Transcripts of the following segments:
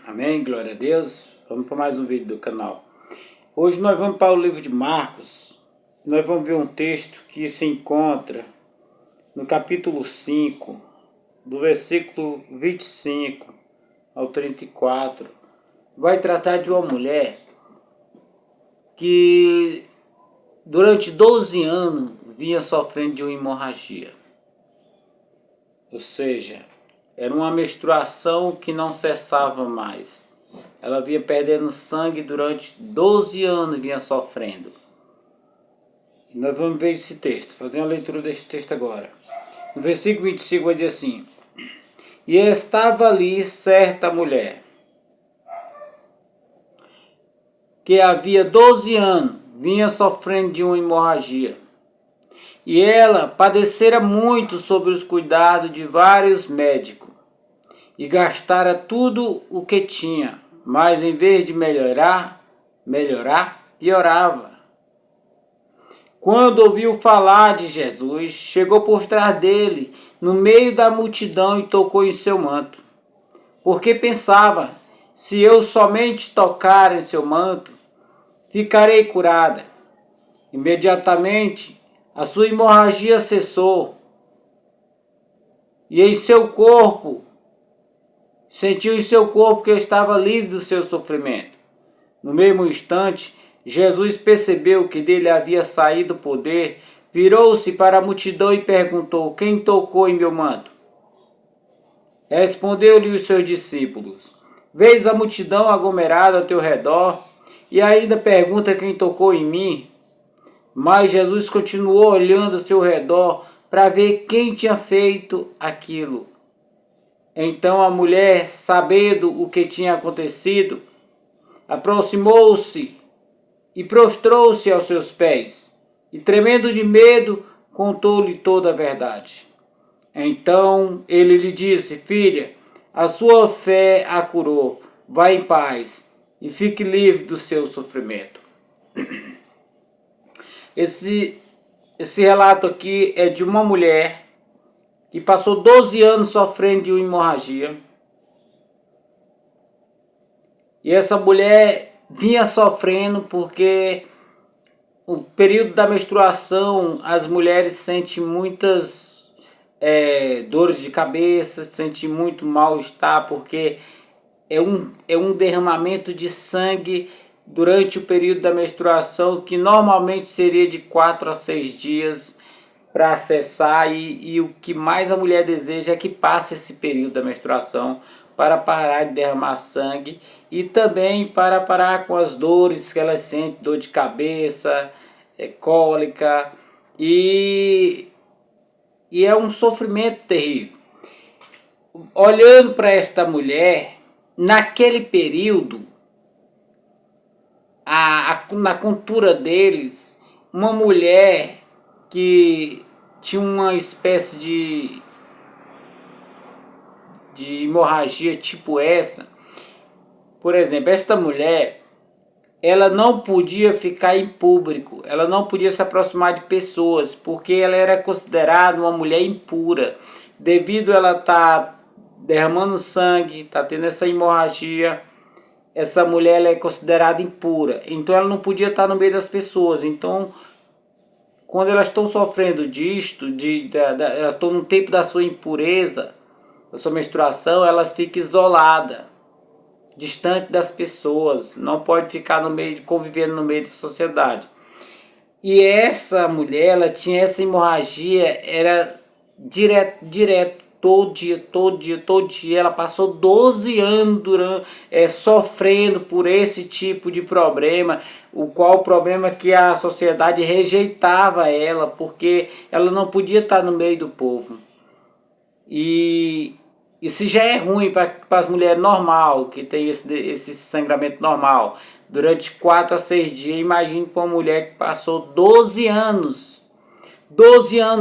Amém, glória a Deus. Vamos para mais um vídeo do canal. Hoje nós vamos para o livro de Marcos. Nós vamos ver um texto que se encontra no capítulo 5, do versículo 25 ao 34. Vai tratar de uma mulher que durante 12 anos vinha sofrendo de uma hemorragia. Ou seja, era uma menstruação que não cessava mais. Ela vinha perdendo sangue durante 12 anos, vinha sofrendo. E nós vamos ver esse texto, fazer uma leitura desse texto agora. No versículo 25 vai dizer assim: E estava ali certa mulher, que havia 12 anos vinha sofrendo de uma hemorragia. E ela padecera muito sobre os cuidados de vários médicos, e gastara tudo o que tinha, mas em vez de melhorar, piorava. Quando ouviu falar de Jesus, chegou por trás dele, no meio da multidão, e tocou em seu manto. Porque pensava, se eu somente tocar em seu manto, ficarei curada. Imediatamente, a sua hemorragia cessou, e em seu corpo, sentiu em seu corpo que estava livre do seu sofrimento. No mesmo instante, Jesus percebeu que dele havia saído o poder, virou-se para a multidão e perguntou: Quem tocou em meu manto? Respondeu-lhe os seus discípulos: Vês a multidão aglomerada ao teu redor, e ainda pergunta quem tocou em mim? Mas Jesus continuou olhando ao seu redor para ver quem tinha feito aquilo. Então a mulher, sabendo o que tinha acontecido, aproximou-se e prostrou-se aos seus pés, e tremendo de medo, contou-lhe toda a verdade. Então ele lhe disse: Filha, a sua fé a curou, vá em paz e fique livre do seu sofrimento. Esse relato aqui é de uma mulher que passou 12 anos sofrendo de uma hemorragia. E essa mulher vinha sofrendo porque o período da menstruação, as mulheres sentem muitas dores de cabeça, sentem muito mal-estar, porque é um derramamento de sangue durante o período da menstruação, que normalmente seria de 4 a 6 dias para cessar, e o que mais a mulher deseja é que passe esse período da menstruação para parar de derramar sangue e também para parar com as dores que elas sentem, dor de cabeça, cólica, e é um sofrimento terrível. Olhando para esta mulher, naquele período, na cultura deles, uma mulher que tinha uma espécie de hemorragia tipo essa, por exemplo, esta mulher, ela não podia ficar em público, ela não podia se aproximar de pessoas, porque ela era considerada uma mulher impura, devido a ela estar derramando sangue, estar tendo essa hemorragia. Essa mulher ela é considerada impura, então ela não podia estar no meio das pessoas. Então, quando elas estão sofrendo disto, elas estão no tempo da sua impureza, da sua menstruação, elas ficam isoladas, distante das pessoas, não pode ficar no meio, convivendo no meio da sociedade. E essa mulher, ela tinha essa hemorragia, era direto, todo dia, ela passou 12 anos sofrendo por esse tipo de problema, o problema que a sociedade rejeitava ela, porque ela não podia estar no meio do povo. E se já é ruim para as mulheres normal, que tem esse sangramento normal, durante 4 a 6 dias, imagine para uma mulher que passou 12 anos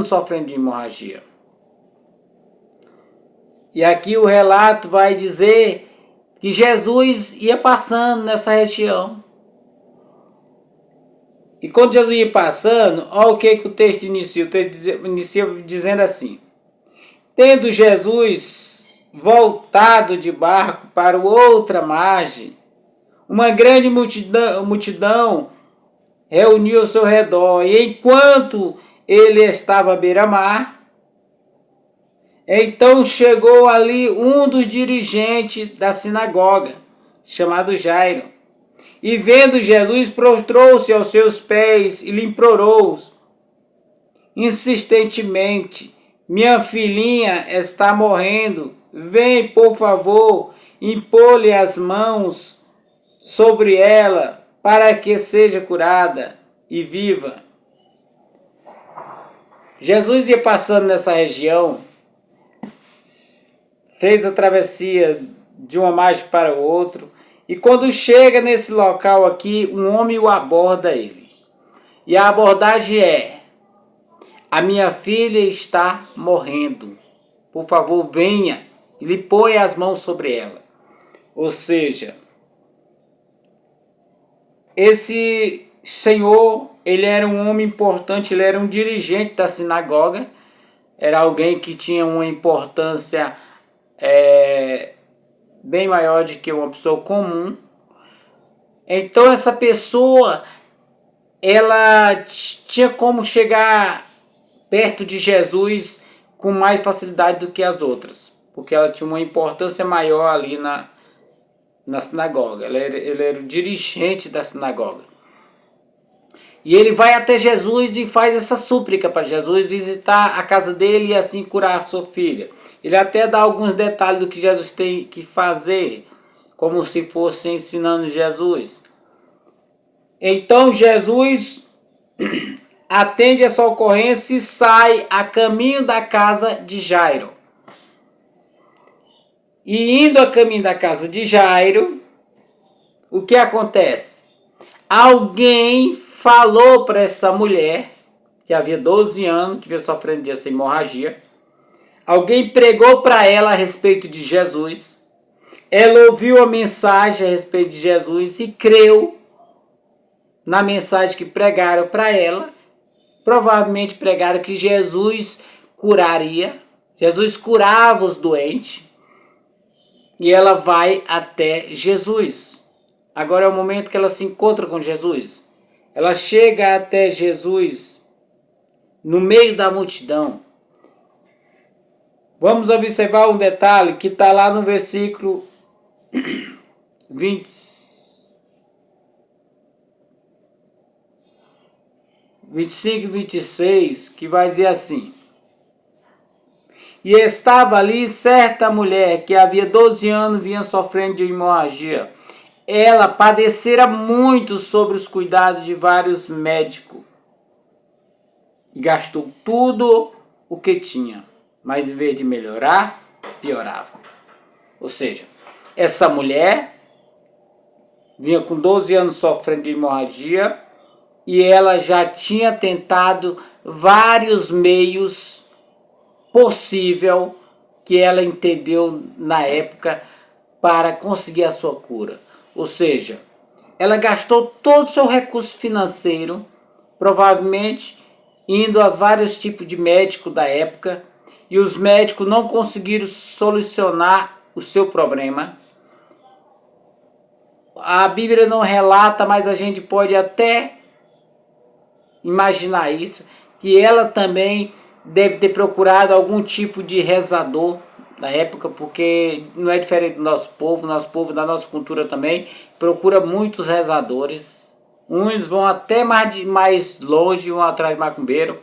sofrendo de hemorragia. E aqui o relato vai dizer que Jesus ia passando nessa região. E quando Jesus ia passando, olha o que o texto inicia. O texto inicia dizendo assim: Tendo Jesus voltado de barco para outra margem. Uma grande multidão reuniu ao seu redor, e enquanto ele estava à beira-mar, então chegou ali um dos dirigentes da sinagoga, chamado Jairo, e vendo Jesus, prostrou-se aos seus pés e lhe implorou insistentemente: minha filhinha está morrendo, vem, por favor, impor-lhe as mãos sobre ela, para que seja curada e viva. Jesus ia passando nessa região, fez a travessia de uma margem para o outro, e quando chega nesse local aqui, um homem o aborda ele. E a abordagem é: a minha filha está morrendo, por favor venha e lhe põe as mãos sobre ela. Ou seja, esse senhor, ele era um homem importante, ele era um dirigente da sinagoga, era alguém que tinha uma importância bem maior do que uma pessoa comum. Então essa pessoa, ela tinha como chegar perto de Jesus com mais facilidade do que as outras, porque ela tinha uma importância maior ali na sinagoga, ele era o dirigente da sinagoga. E ele vai até Jesus e faz essa súplica para Jesus visitar a casa dele e assim curar a sua filha. Ele até dá alguns detalhes do que Jesus tem que fazer, como se fosse ensinando Jesus. Então Jesus atende essa ocorrência e sai a caminho da casa de Jairo. E indo a caminho da casa de Jairo, o que acontece? Alguém falou para essa mulher, que havia 12 anos, que vinha sofrendo dessa hemorragia. Alguém pregou para ela a respeito de Jesus. Ela ouviu a mensagem a respeito de Jesus e creu na mensagem que pregaram para ela. Provavelmente pregaram que Jesus curaria. Jesus curava os doentes. E ela vai até Jesus. Agora é o momento que ela se encontra com Jesus. Ela chega até Jesus no meio da multidão. Vamos observar um detalhe que está lá no versículo 25 e 26, que vai dizer assim: e estava ali certa mulher que havia 12 anos vinha sofrendo de hemorragia. Ela padecera muito sobre os cuidados de vários médicos e gastou tudo o que tinha, mas em vez de melhorar, piorava. Ou seja, essa mulher vinha com 12 anos sofrendo de hemorragia e ela já tinha tentado vários meios possível que ela entendeu na época para conseguir a sua cura. Ou seja, ela gastou todo o seu recurso financeiro, provavelmente indo aos vários tipos de médicos da época, e os médicos não conseguiram solucionar o seu problema. A Bíblia não relata, mas a gente pode até imaginar isso, que ela também deve ter procurado algum tipo de rezador na época, porque não é diferente do nosso povo, da nossa cultura também, procura muitos rezadores. Uns vão até mais longe, vão atrás de macumbeiro.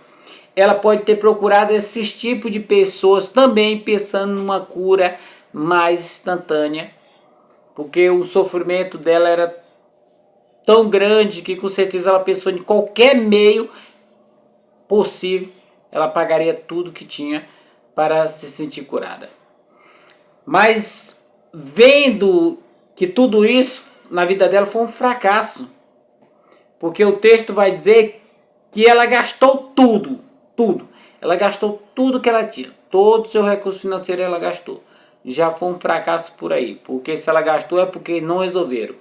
Ela pode ter procurado esses tipos de pessoas também, pensando numa cura mais instantânea, porque o sofrimento dela era tão grande que com certeza ela pensou em qualquer meio possível, ela pagaria tudo que tinha para se sentir curada. Mas vendo que tudo isso na vida dela foi um fracasso, porque o texto vai dizer que ela gastou tudo. Ela gastou tudo que ela tinha, todo o seu recurso financeiro ela gastou. Já foi um fracasso por aí, porque se ela gastou é porque não resolveram.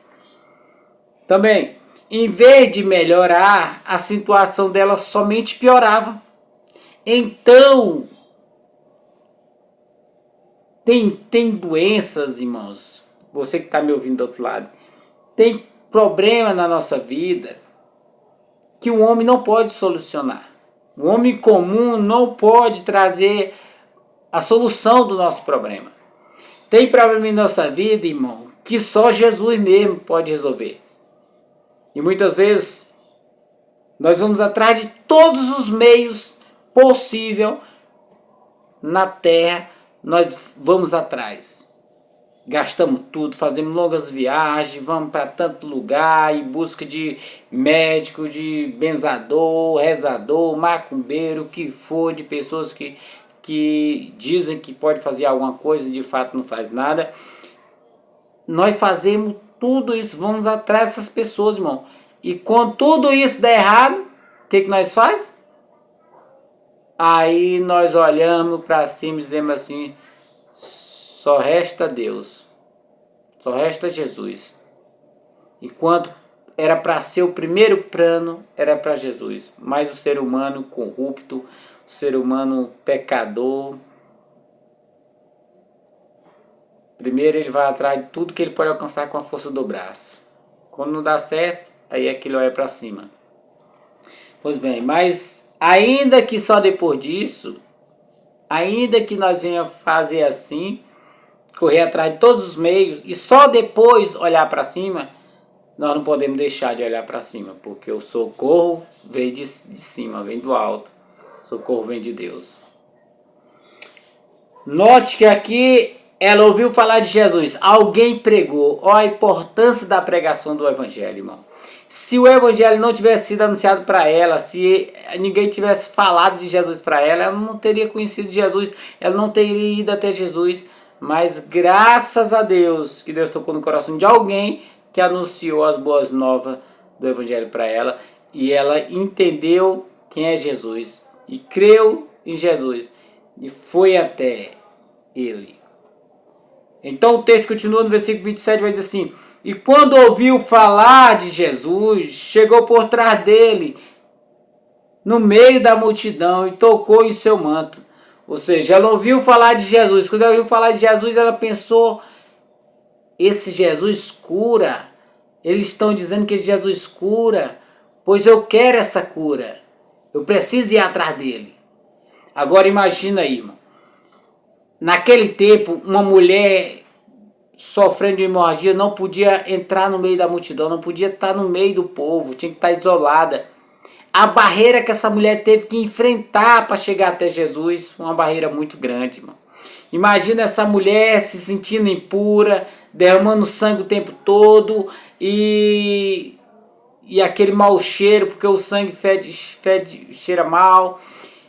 Também, em vez de melhorar, a situação dela somente piorava. Então, Tem doenças, irmãos, você que está me ouvindo do outro lado, tem problema na nossa vida que o homem não pode solucionar. O homem comum não pode trazer a solução do nosso problema. Tem problema em nossa vida, irmão, que só Jesus mesmo pode resolver. E muitas vezes nós vamos atrás de todos os meios possíveis na terra, nós vamos atrás. Gastamos tudo, fazemos longas viagens, vamos para tanto lugar em busca de médico, de benzador, rezador, macumbeiro, o que for, de pessoas que dizem que pode fazer alguma coisa e de fato não faz nada. Nós fazemos tudo isso, vamos atrás dessas pessoas, irmão. E quando tudo isso der errado, o que nós faz? Aí nós olhamos para cima e dizemos assim: só resta Deus, só resta Jesus. Enquanto era para ser o primeiro plano, era para Jesus. Mas o ser humano corrupto, o ser humano pecador, primeiro ele vai atrás de tudo que ele pode alcançar com a força do braço. Quando não dá certo, aí é que ele olha para cima. Pois bem, mas ainda que só depois disso, ainda que nós venhamos fazer assim, correr atrás de todos os meios e só depois olhar para cima, nós não podemos deixar de olhar para cima, porque o socorro vem de cima, vem do alto. O socorro vem de Deus. Note que aqui ela ouviu falar de Jesus, alguém pregou. Olha a importância da pregação do evangelho, irmão. Se o evangelho não tivesse sido anunciado para ela, se ninguém tivesse falado de Jesus para ela, ela não teria conhecido Jesus, ela não teria ido até Jesus. Mas graças a Deus, que Deus tocou no coração de alguém que anunciou as boas novas do evangelho para ela, e ela entendeu quem é Jesus, e creu em Jesus, e foi até ele. Então o texto continua no versículo 27, vai dizer assim: e quando ouviu falar de Jesus, chegou por trás dele, no meio da multidão, e tocou em seu manto. Ou seja, ela ouviu falar de Jesus. Quando ela ouviu falar de Jesus, ela pensou: esse Jesus cura. Eles estão dizendo que Jesus cura, pois eu quero essa cura. Eu preciso ir atrás dele. Agora imagina aí, irmão. Naquele tempo, uma mulher sofrendo de hemorragia não podia entrar no meio da multidão, não podia estar no meio do povo, tinha que estar isolada. A barreira que essa mulher teve que enfrentar para chegar até Jesus foi uma barreira muito grande, irmão. Imagina essa mulher se sentindo impura, derramando sangue o tempo todo e aquele mau cheiro, porque o sangue cheira mal.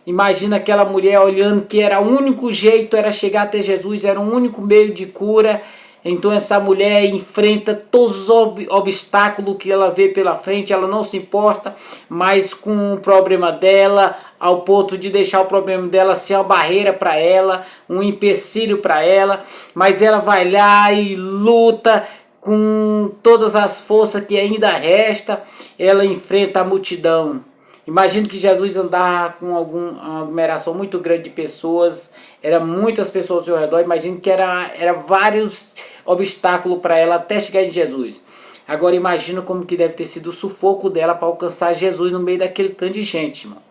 Imagina aquela mulher olhando que era o único jeito, era chegar até Jesus, era o único meio de cura. Então essa mulher enfrenta todos os obstáculos que ela vê pela frente, ela não se importa mais com o problema dela, ao ponto de deixar o problema dela ser uma barreira para ela, um empecilho para ela, mas ela vai lá e luta com todas as forças que ainda resta, ela enfrenta a multidão. Imagino que Jesus andava com uma aglomeração muito grande de pessoas, eram muitas pessoas ao seu redor, imagino que era vários obstáculos para ela até chegar em Jesus. Agora imagina como que deve ter sido o sufoco dela para alcançar Jesus no meio daquele tanto de gente, irmão.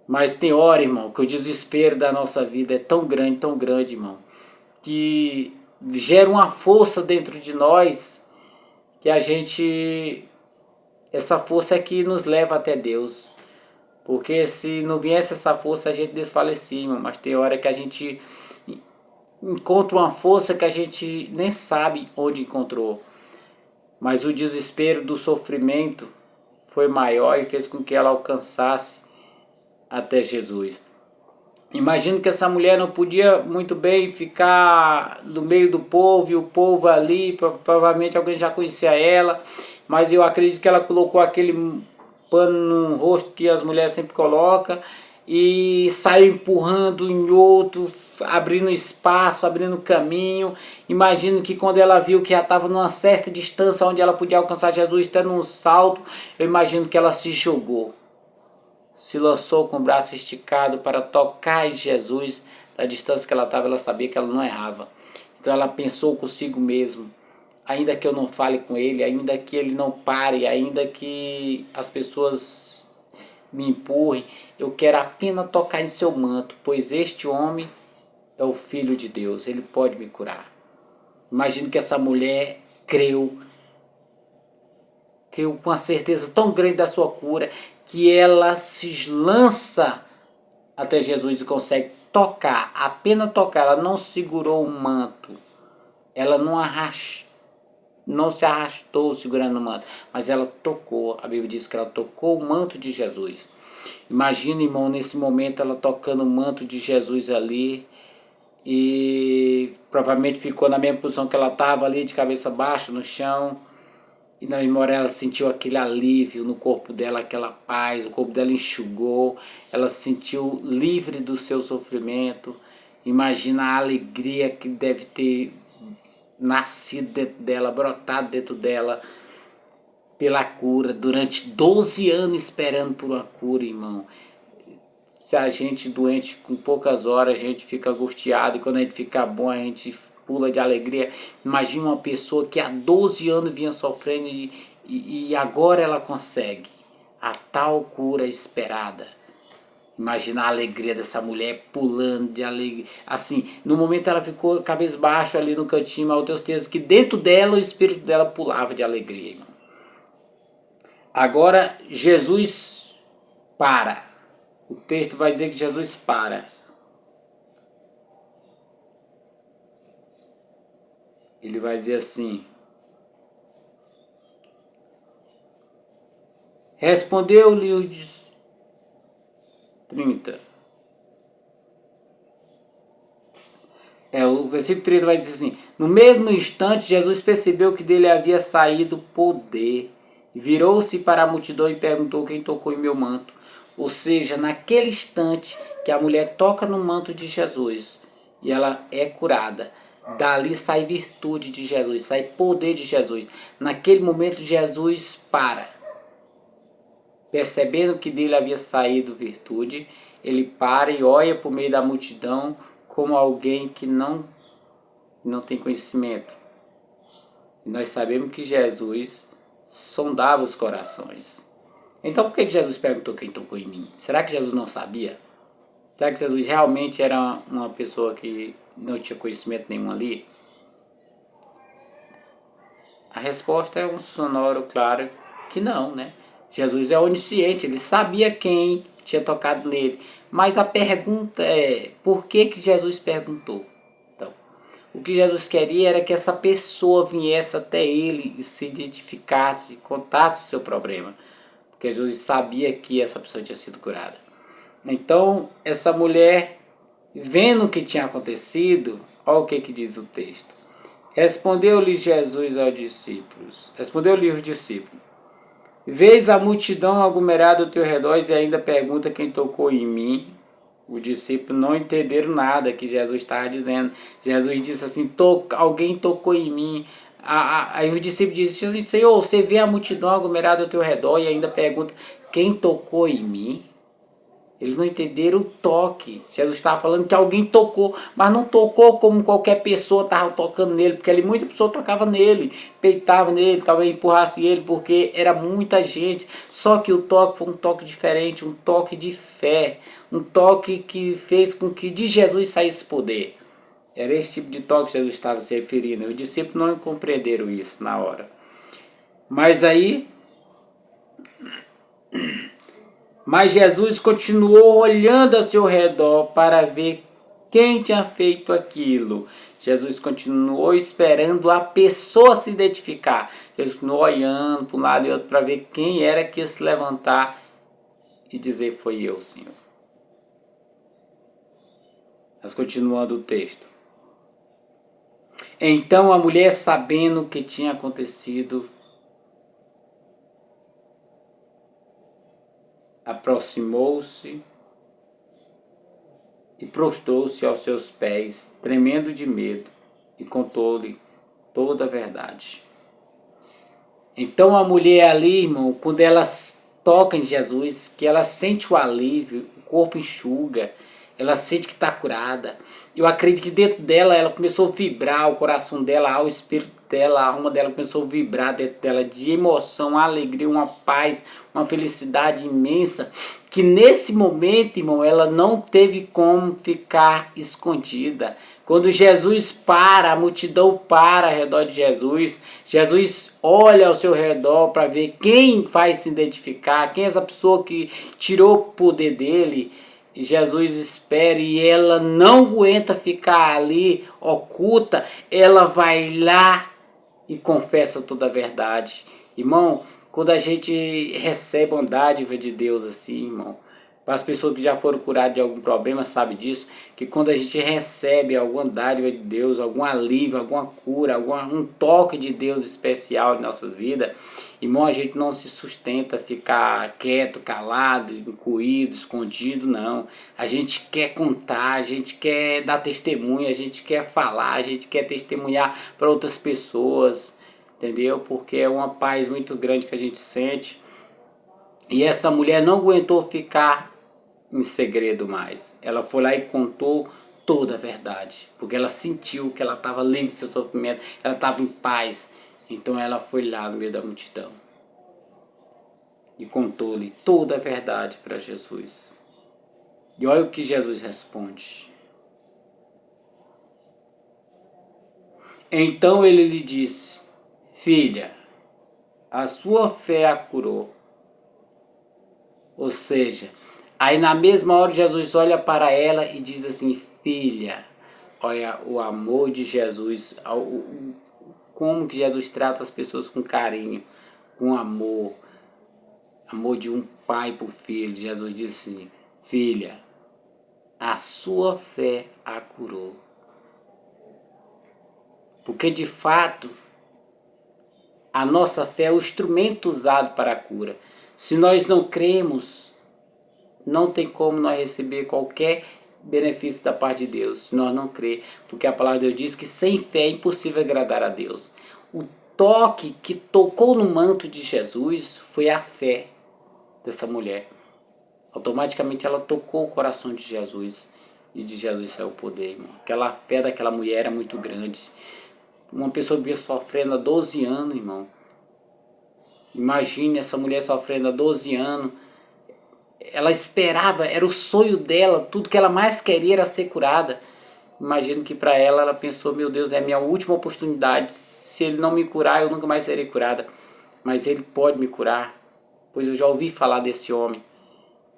Mas tem hora, irmão, que o desespero da nossa vida é tão grande, irmão, que gera uma força dentro de nós que essa força é que nos leva até Deus. Porque se não viesse essa força, a gente desfalecia, irmão. Mas tem hora que a gente encontra uma força que a gente nem sabe onde encontrou. Mas o desespero do sofrimento foi maior e fez com que ela alcançasse até Jesus. Imagino que essa mulher não podia muito bem ficar no meio do povo, e o povo ali, provavelmente alguém já conhecia ela, mas eu acredito que ela colocou aquele pano no rosto que as mulheres sempre colocam e saiu empurrando em outro, abrindo espaço, abrindo caminho. Imagino que quando ela viu que já estava numa certa distância onde ela podia alcançar Jesus, tendo um salto, eu imagino que ela se jogou, se lançou com o braço esticado para tocar em Jesus da distância que ela estava, ela sabia que ela não errava. Então ela pensou consigo mesmo, ainda que eu não fale com ele, ainda que ele não pare, ainda que as pessoas me empurrem, eu quero apenas tocar em seu manto, pois este homem é o Filho de Deus, ele pode me curar. Imagino que essa mulher creu com uma certeza tão grande da sua cura, que ela se lança até Jesus e consegue tocar, apenas tocar. Ela não segurou o manto, ela não se arrastou segurando o manto, mas ela tocou. A Bíblia diz que ela tocou o manto de Jesus. Imagina, irmão, nesse momento ela tocando o manto de Jesus ali, e provavelmente ficou na mesma posição que ela estava ali, de cabeça baixa no chão. E na memória ela sentiu aquele alívio no corpo dela, aquela paz, o corpo dela enxugou, ela se sentiu livre do seu sofrimento. Imagina a alegria que deve ter nascido dentro dela, brotado dentro dela pela cura, durante 12 anos esperando por uma cura, irmão. Se a gente doente com poucas horas, a gente fica angustiado, e quando a gente fica bom, a gente pula de alegria. Imagina uma pessoa que há 12 anos vinha sofrendo e agora ela consegue a tal cura esperada. Imagina a alegria dessa mulher pulando de alegria. Assim, no momento ela ficou cabisbaixo ali no cantinho, mas eu tenho certeza que dentro dela o espírito dela pulava de alegria, irmão. Agora Jesus para. O texto vai dizer que Jesus para. Ele vai dizer assim: respondeu-lhe os 30. O versículo 30 vai dizer assim: no mesmo instante, Jesus percebeu que dele havia saído poder. Virou-se para a multidão e perguntou quem tocou em meu manto. Ou seja, naquele instante que a mulher toca no manto de Jesus e ela é curada, dali sai virtude de Jesus, sai poder de Jesus. Naquele momento Jesus para. Percebendo que dele havia saído virtude, ele para e olha por meio da multidão como alguém que não tem conhecimento. E nós sabemos que Jesus sondava os corações. Então por que Jesus perguntou quem tocou em mim? Será que Jesus não sabia? Será que Jesus realmente era uma pessoa que não tinha conhecimento nenhum ali? A resposta é um sonoro claro que não, né? Jesus é onisciente, ele sabia quem tinha tocado nele. Mas a pergunta é, por que Jesus perguntou? Então, o que Jesus queria era que essa pessoa viesse até ele e se identificasse, contasse o seu problema. Porque Jesus sabia que essa pessoa tinha sido curada. Então, essa mulher, vendo o que tinha acontecido, olha o que diz o texto. Respondeu-lhe Jesus aos discípulos. Respondeu-lhe os discípulos: vês a multidão aglomerada ao teu redor e ainda pergunta quem tocou em mim? Os discípulos não entenderam nada que Jesus estava dizendo. Jesus disse assim: alguém tocou em mim. Aí os discípulos disseram assim: Senhor, você vê a multidão aglomerada ao teu redor e ainda pergunta quem tocou em mim? Eles não entenderam o toque. Jesus estava falando que alguém tocou, mas não tocou como qualquer pessoa estava tocando nele, porque ali muita pessoa tocava nele, peitava nele, talvez empurrasse ele, porque era muita gente. Só que o toque foi um toque diferente, um toque de fé, um toque que fez com que de Jesus saísse poder. Era esse tipo de toque que Jesus estava se referindo. Os discípulos não compreenderam isso na hora. Mas Jesus continuou olhando ao seu redor para ver quem tinha feito aquilo. Jesus continuou esperando a pessoa se identificar. Jesus continuou olhando para um lado e outro para ver quem era que ia se levantar e dizer: foi eu, Senhor. Mas continuando o texto. Então a mulher, sabendo o que tinha acontecido, aproximou-se e prostrou-se aos seus pés, tremendo de medo, e contou-lhe toda a verdade. Então a mulher ali, irmão, quando ela toca em Jesus, que ela sente o alívio, o corpo enxuga, ela sente que está curada. Eu acredito que dentro dela, ela começou a vibrar, o coração dela, o espírito dela, a alma dela começou a vibrar dentro dela de emoção, uma alegria, uma paz, uma felicidade imensa, que nesse momento, irmão, ela não teve como ficar escondida. Quando Jesus para, a multidão para ao redor de Jesus, Jesus olha ao seu redor para ver quem vai se identificar, quem é essa pessoa que tirou o poder dele. Jesus espera e ela não aguenta ficar ali oculta, ela vai lá e confessa toda a verdade. Irmão, quando a gente recebe uma dádiva de Deus assim, irmão, para as pessoas que já foram curadas de algum problema, sabe disso, que quando a gente recebe alguma dádiva de Deus, algum alívio, alguma cura, um toque de Deus especial em nossas vidas, irmão, a gente não se sustenta ficar quieto, calado, encolhido, escondido, não. A gente quer contar, a gente quer dar testemunho, a gente quer falar, a gente quer testemunhar para outras pessoas, entendeu? Porque é uma paz muito grande que a gente sente. E essa mulher não aguentou ficar em segredo mais. Ela foi lá e contou toda a verdade, porque ela sentiu que ela estava livre do seu sofrimento, ela estava em paz. Então ela foi lá no meio da multidão e contou-lhe toda a verdade para Jesus. E olha o que Jesus responde. Então ele lhe disse: filha, a sua fé a curou. Ou seja, aí na mesma hora Jesus olha para ela e diz assim: filha, olha o amor de Jesus, como que Jesus trata as pessoas com carinho, com amor, amor de um pai por filho. Jesus disse assim: filha, a sua fé a curou. Porque de fato, a nossa fé é o instrumento usado para a cura. Se nós não cremos, não tem como nós receber qualquer benefício da parte de Deus, se nós não crer. Porque a palavra de Deus diz que sem fé é impossível agradar a Deus. O toque que tocou no manto de Jesus foi a fé dessa mulher. Automaticamente ela tocou o coração de Jesus. E de Jesus saiu o poder, irmão. Aquela fé daquela mulher era muito grande. Uma pessoa que vinha sofrendo há 12 anos, irmão. Imagine essa mulher sofrendo há 12 anos. Ela esperava, era o sonho dela, tudo que ela mais queria era ser curada. Imagino que para ela, ela pensou: meu Deus, é a minha última oportunidade. Se ele não me curar, eu nunca mais serei curada. Mas ele pode me curar, pois eu já ouvi falar desse homem.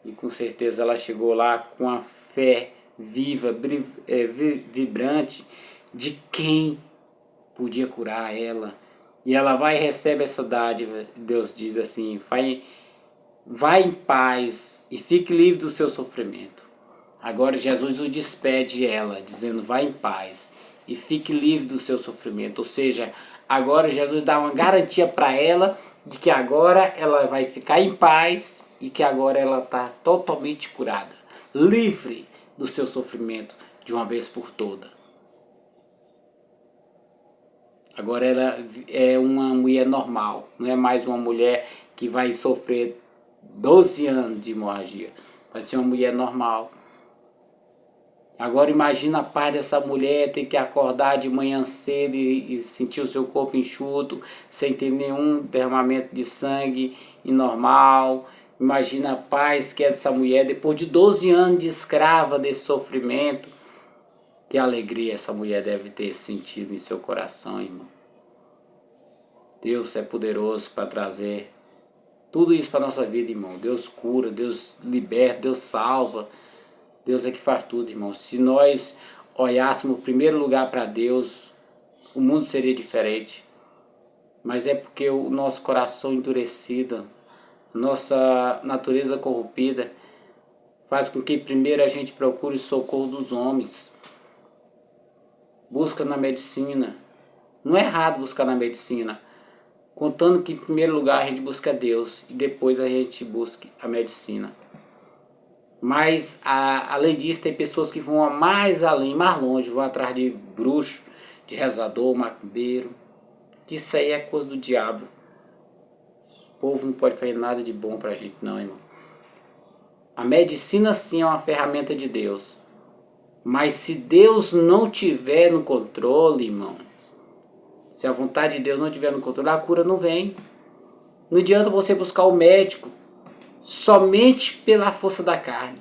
E com certeza ela chegou lá com a fé viva, vibrante de quem podia curar ela. E ela vai e recebe essa dádiva. Deus diz assim: vai em paz e fique livre do seu sofrimento. Agora Jesus o despede ela, dizendo: vai em paz e fique livre do seu sofrimento. Ou seja, agora Jesus dá uma garantia para ela de que agora ela vai ficar em paz e que agora ela está totalmente curada, livre do seu sofrimento de uma vez por toda. Agora ela é uma mulher normal, não é mais uma mulher que vai sofrer 12 anos de hemorragia. Vai ser uma mulher normal. Agora imagina a paz dessa mulher ter que acordar de manhã cedo e sentir o seu corpo enxuto, sem ter nenhum derramamento de sangue normal. Imagina a paz que é dessa mulher depois de 12 anos de escrava desse sofrimento. Que alegria essa mulher deve ter sentido em seu coração, irmão. Deus é poderoso para trazer tudo isso para a nossa vida, irmão. Deus cura, Deus liberta, Deus salva. Deus é que faz tudo, irmão. Se nós olhássemos em primeiro lugar para Deus, o mundo seria diferente. Mas é porque o nosso coração endurecido, nossa natureza corrompida, faz com que primeiro a gente procure o socorro dos homens. Busca na medicina. Não é errado buscar na medicina, contando que em primeiro lugar a gente busca Deus e depois a gente busca a medicina. Mas além disso, tem pessoas que vão mais além, mais longe, vão atrás de bruxo, de rezador, macumbeiro. Isso aí é coisa do diabo. O povo não pode fazer nada de bom pra gente não, irmão. A medicina sim é uma ferramenta de Deus, Mas se Deus não tiver no controle, irmão, se a vontade de Deus não tiver no controle, a cura não vem. Não adianta você buscar o médico somente pela força da carne.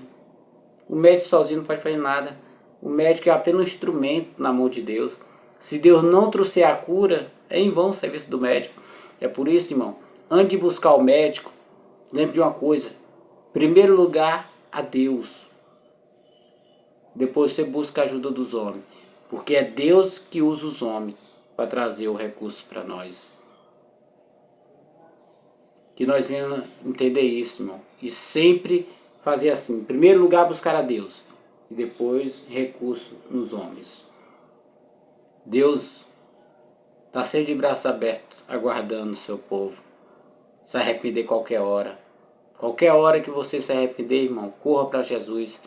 O médico sozinho não pode fazer nada. O médico é apenas um instrumento na mão de Deus. Se Deus não trouxer a cura, é em vão o serviço do médico. É por isso, irmão, antes de buscar o médico, lembre de uma coisa. Em primeiro lugar, a Deus. Depois você busca a ajuda dos homens. Porque é Deus que usa os homens para trazer o recurso para nós. Que nós venhamos entender isso, irmão. E sempre fazer assim. Em primeiro lugar, buscar a Deus. E depois, recurso nos homens. Deus está sempre de braços abertos, aguardando o seu povo. Se arrepender qualquer hora. Qualquer hora que você se arrepender, irmão, corra para Jesus.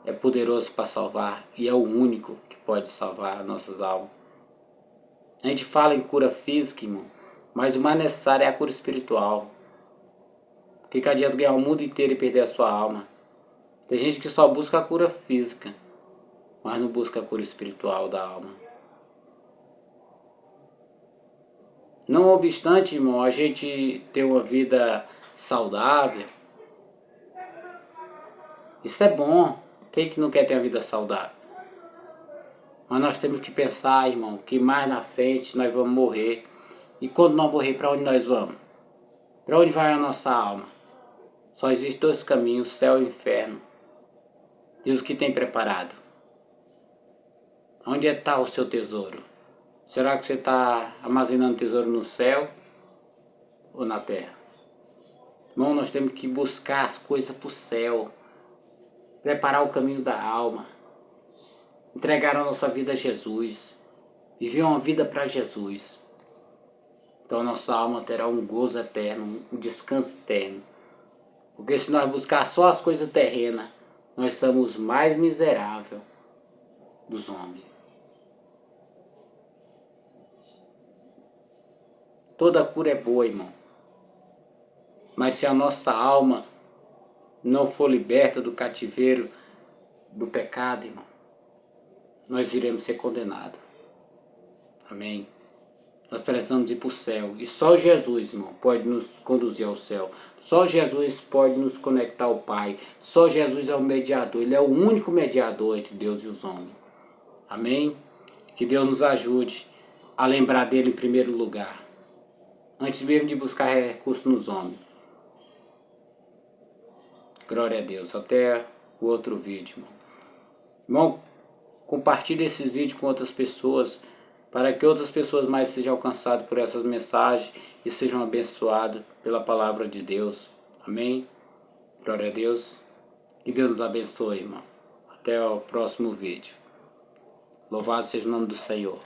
É poderoso para salvar. E é o único que pode salvar nossas almas. A gente fala em cura física, irmão. Mas o mais necessário é a cura espiritual. Porque que adianta ganhar o mundo inteiro e perder a sua alma? Tem gente que só busca a cura física, mas não busca a cura espiritual da alma. Não obstante, irmão, a gente ter uma vida saudável, isso é bom. Quem que não quer ter uma vida saudável? Mas nós temos que pensar, irmão, que mais na frente nós vamos morrer. E quando nós morrer, para onde nós vamos? Para onde vai a nossa alma? Só existem dois caminhos, céu e inferno. E os que tem preparado? Onde está o seu tesouro? Será que você está armazenando tesouro no céu ou na terra? Irmão, nós temos que buscar as coisas para o céu. Preparar o caminho da alma. Entregar a nossa vida a Jesus. Viver uma vida para Jesus. Então a nossa alma terá um gozo eterno, um descanso eterno. Porque se nós buscar só as coisas terrenas, nós somos os mais miseráveis dos homens. Toda cura é boa, irmão. Mas se a nossa alma não for liberta do cativeiro do pecado, irmão, nós iremos ser condenados. Amém? Nós precisamos ir para o céu. E só Jesus, irmão, pode nos conduzir ao céu. Só Jesus pode nos conectar ao Pai. Só Jesus é o mediador. Ele é o único mediador entre Deus e os homens. Amém? Que Deus nos ajude a lembrar dele em primeiro lugar. Antes mesmo de buscar recursos nos homens. Glória a Deus. Até o outro vídeo, irmão. Irmão, compartilhe esses vídeos com outras pessoas, para que outras pessoas mais sejam alcançadas por essas mensagens e sejam abençoadas pela palavra de Deus. Amém? Glória a Deus. Que Deus nos abençoe, irmão. Até o próximo vídeo. Louvado seja o nome do Senhor.